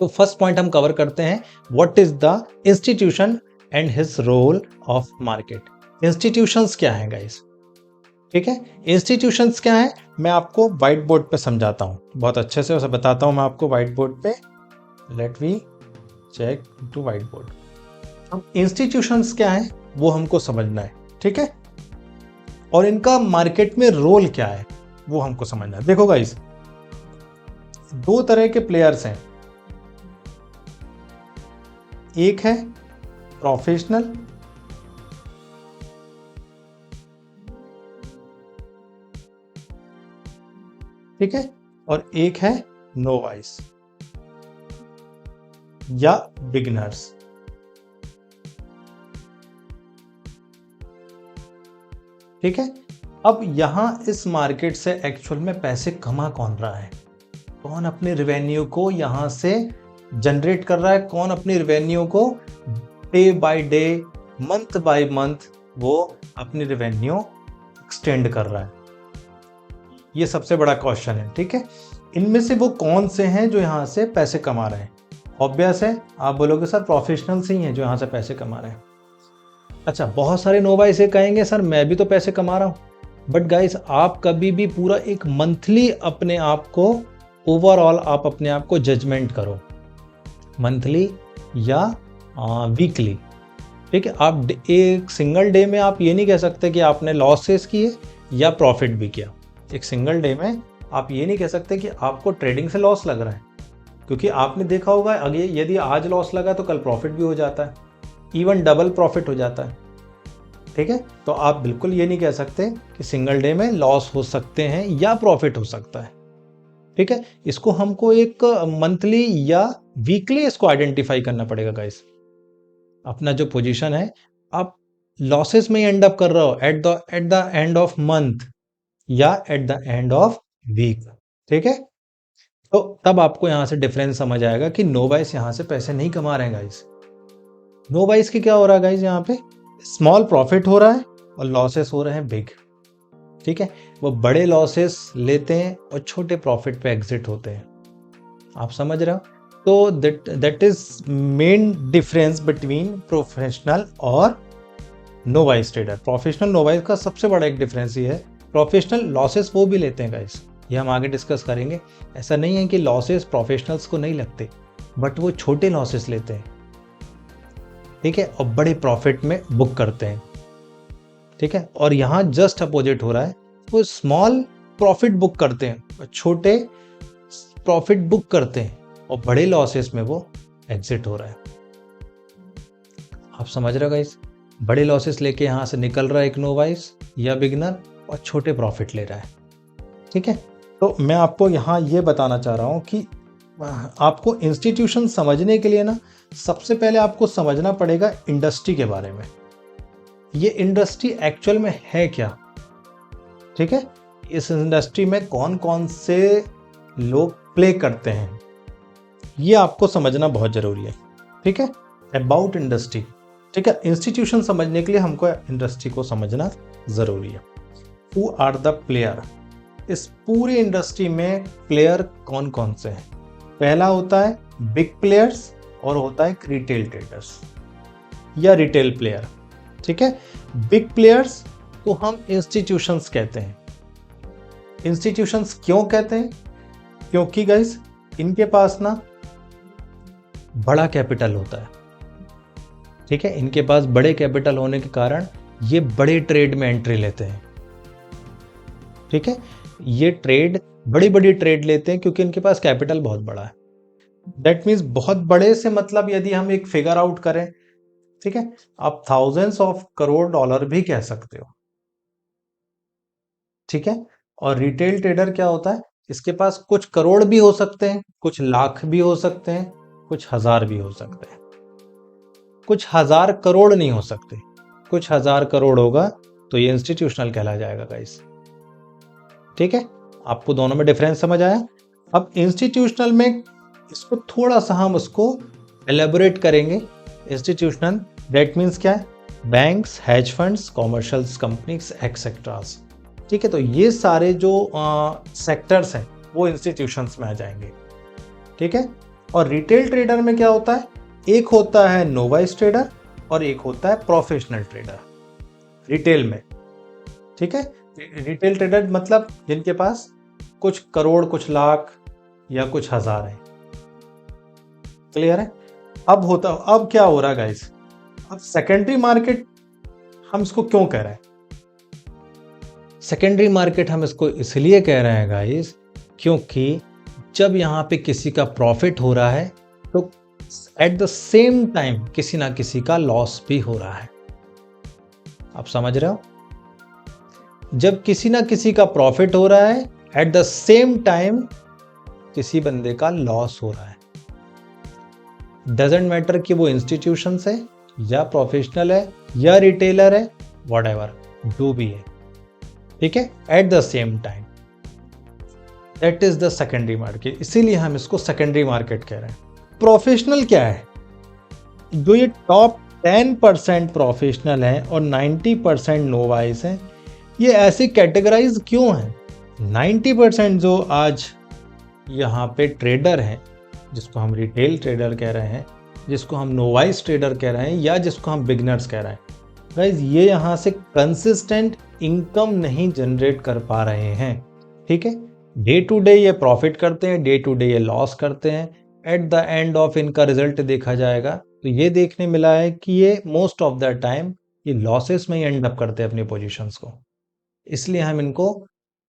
तो first point हम cover करते हैं, what is the institution and his role of market. Institutions क्या हैं गाइस, ठीक है, इंस्टीट्यूशंस क्या है मैं आपको व्हाइट बोर्ड पे समझाता हूँ, बहुत अच्छे से उसे बताता हूँ मैं आपको व्हाइट बोर्ड पे। Let we check to white board. अब इंस्टीट्यूशंस क्या है वो हमको समझना है, ठीक है, और इनका मार्केट में रोल क्या है वो हमको समझना है। देखो गाइस, दो तरह के प्लेयर्स हैं, एक है प्रोफेशनल, ठीक है, और एक है नोवाइस या बिगिनर्स। ठीक है, अब यहां इस मार्केट से एक्चुअल में पैसे कमा कौन रहा है, कौन अपने रेवेन्यू को यहां से जनरेट कर रहा है, कौन अपनी रेवेन्यू को day by day month by month वो अपनी रेवेन्यू एक्सटेंड कर रहा है, ये सबसे बड़ा क्वेश्चन है। ठीक है, इनमें से वो कौन से हैं जो यहाँ से पैसे कमा रहे हैं। ऑब्वियस है, आप बोलोगे सर प्रोफेशनल्स ही हैं जो यहाँ से पैसे कमा रहे हैं। अच्छा, बहुत सारे नोवाई से कहेंगे सर मैं भी तो पैसे कमा रहा हूँ, बट गाइस आप कभी भी पूरा एक मंथली अपने आप को ओवरऑल आप अपने आप को जजमेंट करो, मंथली या वीकली। ठीक है, आप एक सिंगल डे में आप ये नहीं कह सकते कि आपने लॉसेस किए या प्रॉफिट भी किया। एक सिंगल डे में आप ये नहीं कह सकते कि आपको ट्रेडिंग से लॉस लग रहा है, क्योंकि आपने देखा होगा अगर यदि आज लॉस लगा तो कल प्रॉफिट भी हो जाता है, इवन डबल प्रॉफिट हो जाता है। ठीक है, तो आप बिल्कुल ये नहीं कह सकते कि सिंगल डे में लॉस हो सकते हैं या प्रॉफिट हो सकता है। ठीक है, इसको हमको एक मंथली या वीकली इसको आइडेंटिफाई करना पड़ेगा गाइस। अपना जो पोजीशन है आप लॉसेस में एंड अप कर रहे हो at the end of month या at the end of week. ठीक है, तो तब आपको यहां से डिफरेंस समझ आएगा कि नो बाइस यहां से पैसे नहीं कमा रहे हैं गाइस। नो बाइस की क्या हो रहा है गाइस, यहाँ पे स्मॉल प्रॉफिट हो रहा है और लॉसेस हो रहे हैं बिग। ठीक है, वो बड़े लॉसेस लेते हैं और छोटे प्रॉफिट पे एग्जिट होते हैं, आप समझ रहे हो। तो that is main difference between professional और नोवाइस ट्रेडर। प्रोफेशनल नोवाइस का सबसे बड़ा एक डिफरेंस ये है, प्रोफेशनल लॉसेस वो भी लेते हैं गाइस, ये हम आगे डिस्कस करेंगे। ऐसा नहीं है कि लॉसेस प्रोफेशनल्स को नहीं लगते, बट वो छोटे लॉसेस लेते हैं, ठीक है, और बड़े प्रॉफिट में बुक करते हैं। ठीक है, और यहाँ जस्ट अपोजिट हो रहा है, वो स्मॉल प्रॉफिट बुक करते हैं और छोटे प्रॉफिट बुक करते हैं और बड़े लॉसेस में वो एग्जिट हो रहा है। आप समझ रहे हो गाइस, बड़े लॉसेस लेके यहाँ से निकल रहा है एक नोवाइस या बिगिनर और छोटे प्रॉफिट ले रहा है। ठीक है, तो मैं आपको यहाँ ये बताना चाह रहा हूँ कि आपको इंस्टीट्यूशन समझने के लिए ना सबसे पहले आपको समझना पड़ेगा इंडस्ट्री के बारे में, ये इंडस्ट्री एक्चुअल में है क्या। ठीक है, इस इंडस्ट्री में कौन कौन से लोग प्ले करते हैं, ये आपको समझना बहुत जरूरी है। ठीक है, अबाउट इंडस्ट्री। ठीक है, इंस्टीट्यूशन समझने के लिए हमको इंडस्ट्री को समझना जरूरी है। हु आर द प्लेयर, इस पूरी इंडस्ट्री में प्लेयर कौन कौन से हैं। पहला होता है बिग प्लेयर्स और होता है रिटेल ट्रेडर्स या रिटेल प्लेयर। ठीक है, बिग प्लेयर्स को हम इंस्टीट्यूशंस कहते हैं। इंस्टीट्यूशंस क्यों कहते हैं, क्योंकि गाइस इनके पास ना बड़ा कैपिटल होता है। ठीक है, इनके पास बड़े कैपिटल होने के कारण ये बड़े ट्रेड में एंट्री लेते हैं। ठीक है, ये ट्रेड बड़ी बड़ी ट्रेड लेते हैं क्योंकि इनके पास कैपिटल बहुत बड़ा है। दैट मीन्स बहुत बड़े से मतलब यदि हम एक फिगर आउट करें, ठीक है, आप थाउजेंड्स ऑफ करोड़ डॉलर भी कह सकते हो। ठीक है, और रिटेल ट्रेडर क्या होता है, इसके पास कुछ करोड़ भी हो सकते हैं, कुछ लाख भी हो सकते हैं, कुछ हजार भी हो सकते हैं, कुछ हजार करोड़ नहीं हो सकते। कुछ हजार करोड़ होगा तो ये इंस्टीट्यूशनल कहला जाएगा गाइस। ठीक है, आपको दोनों में डिफरेंस समझ आया। अब इंस्टीट्यूशनल में इसको थोड़ा सा हम उसको एलेबोरेट करेंगे। इंस्टीट्यूशनल दैट मीन्स क्या है, banks, hedge funds, commercial companies etceteras. ठीक है, तो ये सारे जो सेक्टर्स हैं वो इंस्टीट्यूशंस में आ जाएंगे। ठीक है, और रिटेल ट्रेडर में क्या होता है, एक होता है नोवाइस ट्रेडर और एक होता है प्रोफेशनल ट्रेडर रिटेल में। ठीक है, रिटेल ट्रेडर मतलब जिनके पास कुछ करोड़, कुछ लाख या कुछ हजार है। क्लियर है? अब क्या हो रहा है गाइस, अब सेकेंडरी मार्केट हम इसको क्यों कह रहे हैं? सेकेंडरी मार्केट हम इसको इसलिए कह रहे हैं गाइस क्योंकि जब यहां पे किसी का प्रॉफिट हो रहा है तो एट द सेम टाइम किसी ना किसी का लॉस भी हो रहा है। आप समझ रहे हो? जब किसी ना किसी का प्रॉफिट हो रहा है, एट द सेम टाइम किसी बंदे का लॉस हो रहा है। डजेंट मैटर कि वो इंस्टीट्यूशन है या प्रोफेशनल है या रिटेलर है, व्हाटएवर जो भी है। ठीक है, at the same time, that is the secondary market. इसीलिए हम इसको सेकेंडरी मार्केट कह रहे हैं। प्रोफेशनल क्या है? जो ये टॉप 10% प्रोफेशनल हैं और 90% नोवाइस हैं, ये ऐसे कैटेगराइज क्यों हैं? 90% जो आज यहाँ पे ट्रेडर हैं, जिसको हम रिटेल ट्रेडर कह रहे हैं, जिसको हम नोवाइस ट्रेडर कह रहे हैं या जिसको हम बिगनर्स कह रहे हैं, गाइज ये यहाँ से कंसिस्टेंट इनकम नहीं जनरेट कर पा रहे हैं। ठीक है, डे टू डे ये प्रॉफिट करते हैं, डे टू डे ये लॉस करते हैं। एट द एंड ऑफ इनका रिजल्ट देखा जाएगा तो ये देखने मिला है कि ये मोस्ट ऑफ द टाइम ये लॉसेस में ही एंड अप करते हैं अपनी पोजीशंस को। इसलिए हम इनको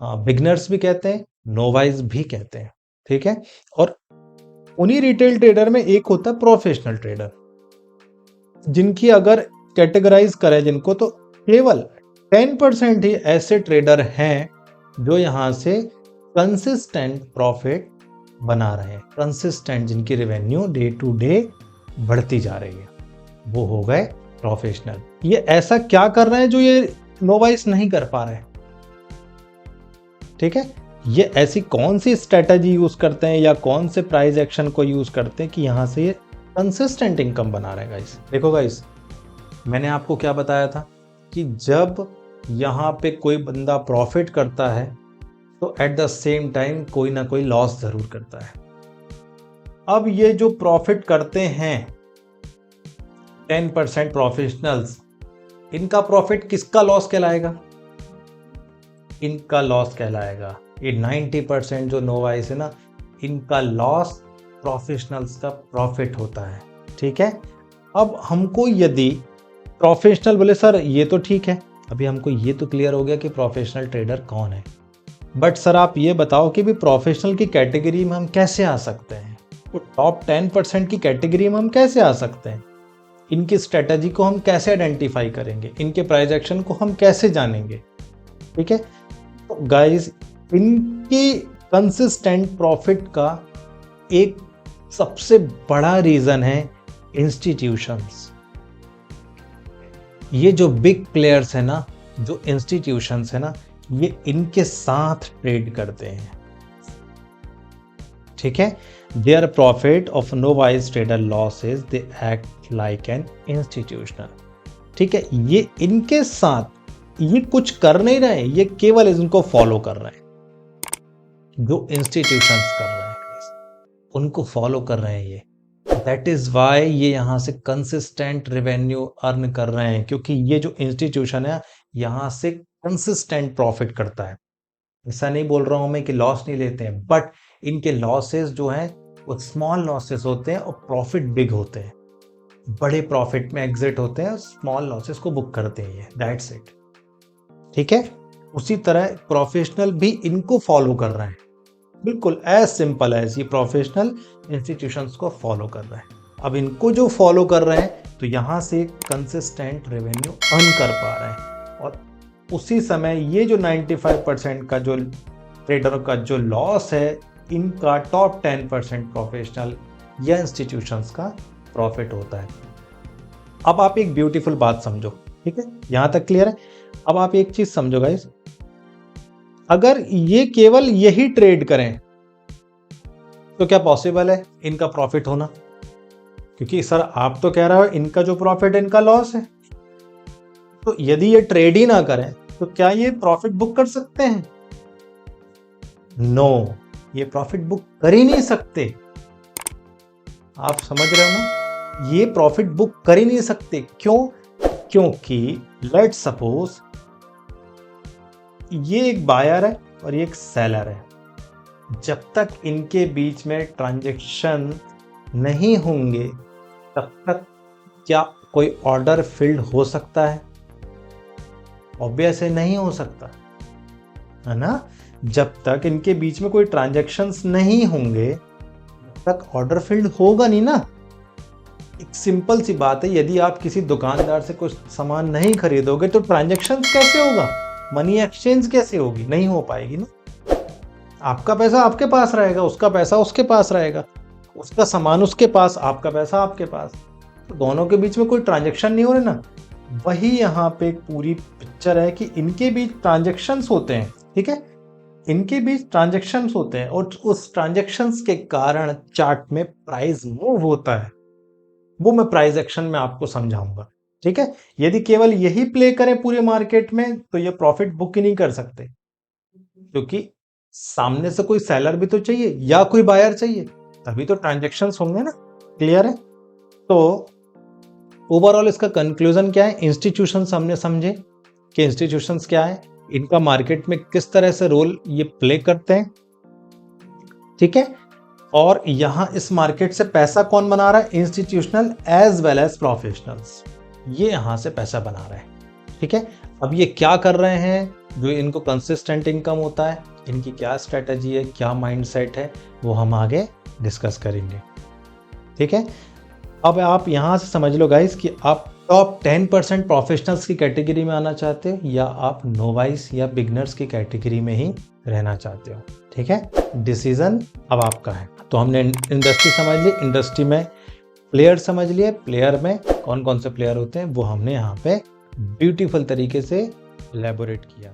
बिगनर्स भी कहते हैं, नोवाइस भी कहते हैं। ठीक है, और उन्हीं रिटेल ट्रेडर में एक होता है प्रोफेशनल ट्रेडर, जिनकी अगर कैटेगराइज करें जिनको, तो केवल 10% ही ऐसे ट्रेडर हैं जो यहां से कंसिस्टेंट प्रॉफिट बना रहे हैं, कंसिस्टेंट जिनकी रेवेन्यू डे टू डे बढ़ती जा रही है, वो हो गए प्रोफेशनल। ये ऐसा क्या कर रहे हैं जो ये नोवाइस नहीं कर पा रहे? ठीक है, ये ऐसी कौन सी स्ट्रेटजी यूज करते हैं या कौन से प्राइस एक्शन को यूज करते हैं कि यहां से ये कंसिस्टेंट इनकम बना रहे हैं गाइस? देखो गाइस, मैंने आपको क्या बताया था कि जब यहां पे कोई बंदा प्रॉफिट करता है तो एट द सेम टाइम कोई ना कोई लॉस जरूर करता है। अब ये जो प्रॉफिट करते हैं 10% प्रोफेशनल्स, इनका प्रॉफिट किसका लॉस कहलाएगा? इनका लॉस कहलाएगा। ये 90% जो नोवाइस है ना, इनका लॉस प्रोफेशनल्स का प्रॉफिट होता है। ठीक है, अब हमको यदि प्रोफेशनल बोले सर ये तो ठीक है, अभी हमको ये तो क्लियर हो गया कि प्रोफेशनल ट्रेडर कौन है, बट सर आप ये बताओ कि भी प्रोफेशनल की कैटेगरी में हम कैसे आ सकते हैं? वो टॉप 10% की कैटेगरी में हम कैसे आ सकते हैं? इनकी स्ट्रेटजी को हम कैसे आइडेंटिफाई करेंगे? इनके प्राइस एक्शन को हम कैसे जानेंगे? ठीक है, तो गाइस इनकी कंसिस्टेंट प्रॉफिट का एक सबसे बड़ा रीजन है इंस्टीट्यूशंस। ये जो बिग प्लेयर्स है ना, जो इंस्टीट्यूशंस है ना, ये इनके साथ ट्रेड करते हैं। ठीक है, their profit of novice trader losses they act like an institutional. ठीक है, ये इनके साथ ये कुछ कर नहीं रहे, ये केवल इनको फॉलो कर रहे हैं। जो इंस्टीट्यूशंस कर रहे हैं उनको फॉलो कर रहे हैं ये। दैट इज वाई ये यहां से कंसिस्टेंट रेवेन्यू अर्न कर रहे हैं, क्योंकि ये जो इंस्टीट्यूशन है यहां से कंसिस्टेंट प्रॉफिट करता है। ऐसा नहीं बोल रहा हूं मैं कि लॉस नहीं लेते हैं, बट इनके लॉसेस जो हैं वो स्मॉल लॉसेस होते हैं और प्रॉफिट बिग होते हैं। बड़े प्रॉफिट में एग्जिट होते हैं और स्मॉल लॉसेस को बुक करते हैं ये। That's it. ठीक है, उसी तरह प्रोफेशनल भी इनको फॉलो कर रहे हैं, बिल्कुल एज सिंपल एज ये प्रोफेशनल इंस्टीट्यूशंस को फॉलो कर रहे हैं। अब इनको जो फॉलो कर रहे हैं तो यहां से कंसिस्टेंट रेवेन्यू अर्न कर पा रहे हैं, और उसी समय ये जो 95% का जो ट्रेडर का जो लॉस है, इनका टॉप 10% प्रोफेशनल या इंस्टीट्यूशंस का प्रॉफिट होता है। अब आप एक ब्यूटीफुल बात समझो। ठीक है, यहां तक क्लियर है? अब आप एक चीज समझो गाइस, अगर ये केवल यही ट्रेड करें तो क्या पॉसिबल है इनका प्रॉफिट होना? क्योंकि सर आप तो कह रहे हो इनका जो प्रॉफिट है इनका लॉस है, तो यदि ये ट्रेड ही ना करें तो क्या ये प्रॉफिट बुक कर सकते हैं? नो, ये प्रॉफिट बुक कर ही नहीं सकते। आप समझ रहे हो ना, ये प्रॉफिट बुक कर ही नहीं सकते। क्यों? क्योंकि लेट्स सपोज ये एक बायर है और ये एक सेलर है, जब तक इनके बीच में ट्रांजैक्शन नहीं होंगे तब तक क्या कोई ऑर्डर फिल्ड हो सकता है? ऑब्वियस है, नहीं हो सकता, है ना। जब तक इनके बीच में कोई ट्रांजैक्शंस नहीं होंगे तब तक ऑर्डर फिल्ड होगा नहीं ना। एक सिंपल सी बात है, यदि आप किसी दुकानदार से कुछ सामान नहीं खरीदोगे तो ट्रांजैक्शंस कैसे होगा, मनी एक्सचेंज कैसे होगी? नहीं हो पाएगी ना। आपका पैसा आपके पास रहेगा, उसका पैसा उसके पास रहेगा, उसका सामान उसके पास, आपका पैसा आपके पास, तो दोनों के बीच में कोई ट्रांजैक्शन नहीं हो रहे ना। वही यहाँ पे एक पूरी पिक्चर है कि इनके बीच ट्रांजैक्शंस होते हैं, ठीक है, इनके बीच ट्रांजैक्शंस होते हैं और उस ट्रांजैक्शंस के कारण चार्ट में प्राइस मूव होता है। वो मैं प्राइस एक्शन में आपको समझाऊंगा, ठीक है। यदि केवल यही प्ले करें पूरे मार्केट में तो ये प्रॉफिट बुक ही नहीं कर सकते, क्योंकि सामने से कोई सेलर भी तो चाहिए या कोई बायर चाहिए, तभी तो ट्रांजैक्शंस होंगे ना। क्लियर है? तो ओवरऑल इसका कंक्लूजन क्या है? इंस्टीट्यूशंस हमने समझे कि इंस्टीट्यूशंस क्या है, इनका मार्केट में किस तरह से रोल ये प्ले करते हैं, ठीक है। और यहां इस मार्केट से पैसा कौन बना रहा है? Institutional as well as professionals, ये यहां से पैसा बना रहे हैं, ठीक है। अब ये क्या कर रहे हैं? जो इनको कंसिस्टेंट इनकम होता है, इनकी क्या स्ट्रेटजी है, क्या माइंडसेट है, वो हम आगे डिस्कस करेंगे, ठीक है। अब आप यहां से समझ लो गाइस कि आप टॉप 10% प्रोफेशनल्स की कैटेगरी में आना चाहते हो या आप नोवाइस या बिगनर्स की कैटेगरी में ही रहना चाहते हो, ठीक है। डिसीजन अब आपका है। तो हमने इंडस्ट्री समझ ली, इंडस्ट्री में प्लेयर समझ लिए, प्लेयर में कौन कौन से प्लेयर होते हैं वो हमने यहाँ पे ब्यूटीफुल तरीके से इलेबोरेट किया।